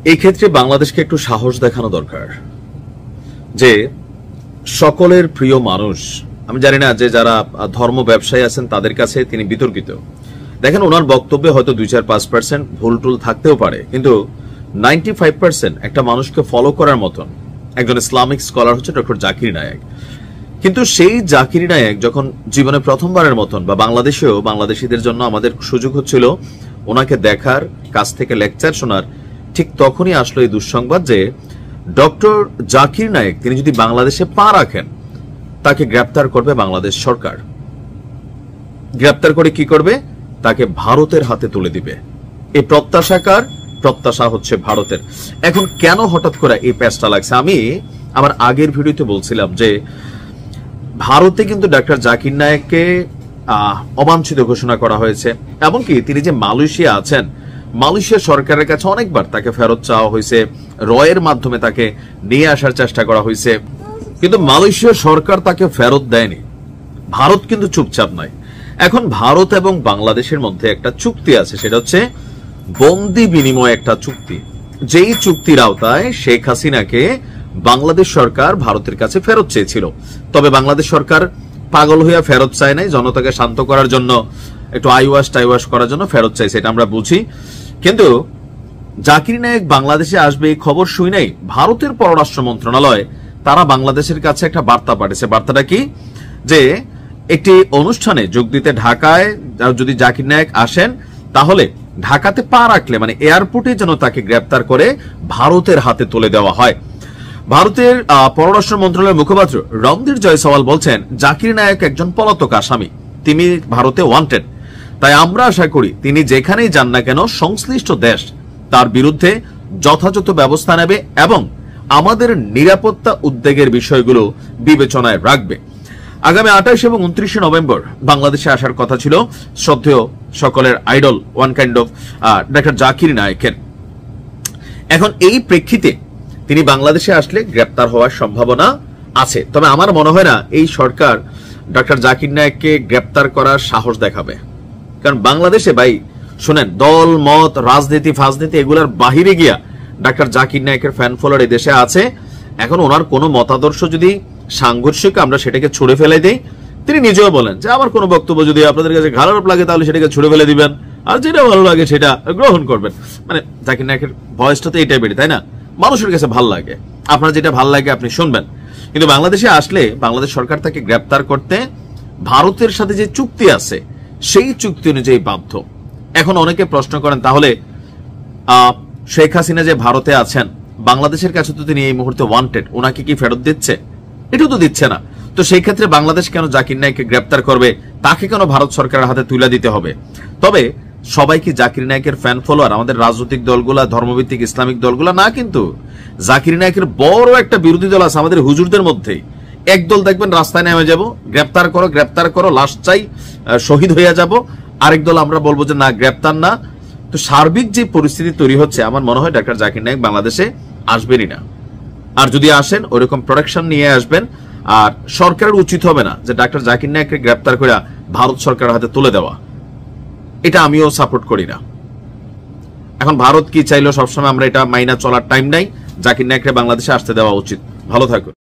এই ক্ষেত্রে বাংলাদেশকে একটু সাহস দেখানো দরকার যে সকলের প্রিয় মানুষ, আমি জানি না যে যারা ধর্ম ব্যবসায়ী আছেন তাদের কাছে তিনি বিতর্কিত। দেখেন, ওনার বক্তব্যে হয়তো 2-4-5% ভুল টুল থাকতেও পারে, কিন্তু 95% একটা মানুষকে ফলো করার মতন একজন ইসলামিক স্কলার হচ্ছে ডক্টর জাকির নায়েক। কিন্তু সেই জাকির নায়েক যখন জীবনে প্রথমবারের মতন বা বাংলাদেশেও বাংলাদেশিদের জন্য আমাদের সুযোগ হচ্ছিল ওনাকে দেখার, কাছ থেকে লেকচার শোনার, ঠিক তখনই আসলো এই দুঃসংবাদ যে ডক্টর জাকির নায়েক তিনি যদি বাংলাদেশে পা রাখেন তাকে গ্রেপ্তার করবে বাংলাদেশ সরকার। গ্রেপ্তার করে কি করবে? তাকে ভারতের হাতে তুলে দিবে। এই প্রত্যাশাকার প্রত্যাশা হচ্ছে ভারতের। এখন কেন হঠাৎ করে এই প্যাচটা লাগছে? আমি আমার আগের ভিডিওতে বলছিলাম যে ভারতে কিন্তু ডক্টর জাকির নায়েককে অবাঞ্ছিত ঘোষণা করা হয়েছে, এমনকি তিনি যে মালয়েশিয়া আছেন, মালয়েশিয়া সরকারের কাছে অনেকবার তাকে ফেরত চাওয়া হয়েছে, রয়ের মাধ্যমে তাকে নিয়ে আসার চেষ্টা করা হয়েছে, কিন্তু মালয়েশিয়া সরকার তাকে ফেরত দেয়নি। ভারত কিন্তু চুপচাপ নয়। এখন ভারত এবং বাংলাদেশের মধ্যে একটা চুক্তি আছে, সেটা হচ্ছে বন্দি বিনিময় একটা চুক্তি। যেই চুক্তির আওতায় শেখ হাসিনাকে বাংলাদেশ সরকার ভারতের কাছে ফেরত চেয়েছিল, তবে বাংলাদেশ সরকার পাগল হইয়া ফেরত চায় নাই, জনতাকে শান্ত করার জন্য, একটু আইওয়াশ টাইওয়াশ করার জন্য ফেরত চাইছে, এটা আমরা বুঝি। কিন্তু জাকির নায়েক বাংলাদেশে আসবে এই খবর শুই নাই, ভারতের পররাষ্ট্র মন্ত্রণালয় তারা বাংলাদেশের কাছে একটা বার্তা পাঠিয়েছে। বার্তাটা কি? যে একটি অনুষ্ঠানে যোগ দিতে ঢাকায় যদি জাকির নায়েক আসেন তাহলে ঢাকাতে পা রাখলে মানে এয়ারপোর্টে যেন তাকে গ্রেপ্তার করে ভারতের হাতে তুলে দেওয়া হয়। ভারতের পররাষ্ট্র মন্ত্রণালয়ের মুখপাত্র রণধীর জয়সওয়াল বলছেন, জাকির নায়েক একজন পলাতক আসামি, তিনি ভারতে ওয়ান্টেড। তাই আমরা আশা করি তিনি যেখানেই যান না কেন সংশ্লিষ্ট দেশ তার বিরুদ্ধে যথাযথ ব্যবস্থা নেবে এবং আমাদের নিরাপত্তা উদ্বেগের বিষয়গুলো বিবেচনায় রাখবে। আগামী 28 এবং 29 নভেম্বর বাংলাদেশে আসার কথা ছিল শ্রদ্ধেয় সকলের idol one kind of doctor Zakir নায়েকের। এখন এই প্রেক্ষিতে তিনি বাংলাদেশে আসলে গ্রেপ্তার হওয়ার সম্ভাবনা আছে, তবে আমার মনে হয় না এই সরকার ডক্টর জাকির নায়েককে গ্রেপ্তার করার সাহস দেখাবে। কারণ বাংলাদেশে ভাই শুনেন, দল মত রাজনীতি ফাজনীতি এগুলার বাহিরে গিয়া ডক্টর জাকির নায়েকের ফ্যান ফলোয়ার এই দেশে আছে। এখন ওনার কোনো মতাদর্শ যদি সাংঘর্ষিক আমরা সেটাকে ছুড়ে ফেলে দেই, তিনি নিজেও বলেন যে আমার কোনো বক্তব্য যদি আপনাদের কাছে খারাপ লাগে তাহলে সেটাকে ছুড়ে ফেলে দিবেন, আর যেটা ভালো লাগে সেটা গ্রহণ করবেন। মানে জাকির নায়েকের ভয়েসটা তো এইটাই বেড়ে, তাই না? মানুষের কাছে ভাল লাগে, আপনার যেটা ভাল লাগে আপনি শুনবেন। কিন্তু বাংলাদেশে আসলে বাংলাদেশ সরকার তাকে গ্রেপ্তার করতে ভারতের সাথে যে চুক্তি আছে সেই চুক্তি অনুযায়ী বাধ্য। এখন অনেকে প্রশ্ন করেন, তাহলে শেখ হাসিনা যে ভারতে আছেন, বাংলাদেশের কাছে তো তিনি এই মুহূর্তে ওয়ান্টেড, ওনাকে কি ফেরত দিচ্ছে? এটাও তো দিচ্ছে না। তো সেই ক্ষেত্রে বাংলাদেশ কেন জাকির নায়েককে গ্রেপ্তার করবে? তাকে কেন ভারত সরকারের হাতে তুলে দিতে হবে? তবে সবাই কি জাকির নায়েকের ফ্যান ফলোয়ার? আমাদের রাজনৈতিক দলগুলা, ধর্মভিত্তিক ইসলামিক দলগুলা না, কিন্তু জাকির নায়েকের বড় একটা বিরোধী দল আছে আমাদের হুজুরদের মধ্যেই। একদল দেখবেন রাস্তায় নেমে যাব, গ্রেপ্তার করো গ্রেপ্তার করো, লাশ চাই, শহীদ হইয়া যাব। আরেক দল আমরা বলবো যে না, গ্রেপ্তার না। তো সার্বিক যে পরিস্থিতি তৈরি হচ্ছে, আমার মনে হয় ডক্টর জাকির নায়েক বাংলাদেশে আসবেনই না। আর যদি আসেন ওইরকম প্রোটেকশন নিয়ে আসবেন। আর সরকারের উচিত হবে না যে ডক্টর জাকির নায়েককে গ্রেপ্তার করে ভারত সরকারের হাতে তুলে দেওয়া, এটা আমিও সাপোর্ট করি না। এখন ভারত কি চাইলো সবসময় আমরা এটা মাইনা চলার টাইম নাই। জাকির নায়েককে বাংলাদেশে আসতে দেওয়া উচিত। ভালো থাকুন।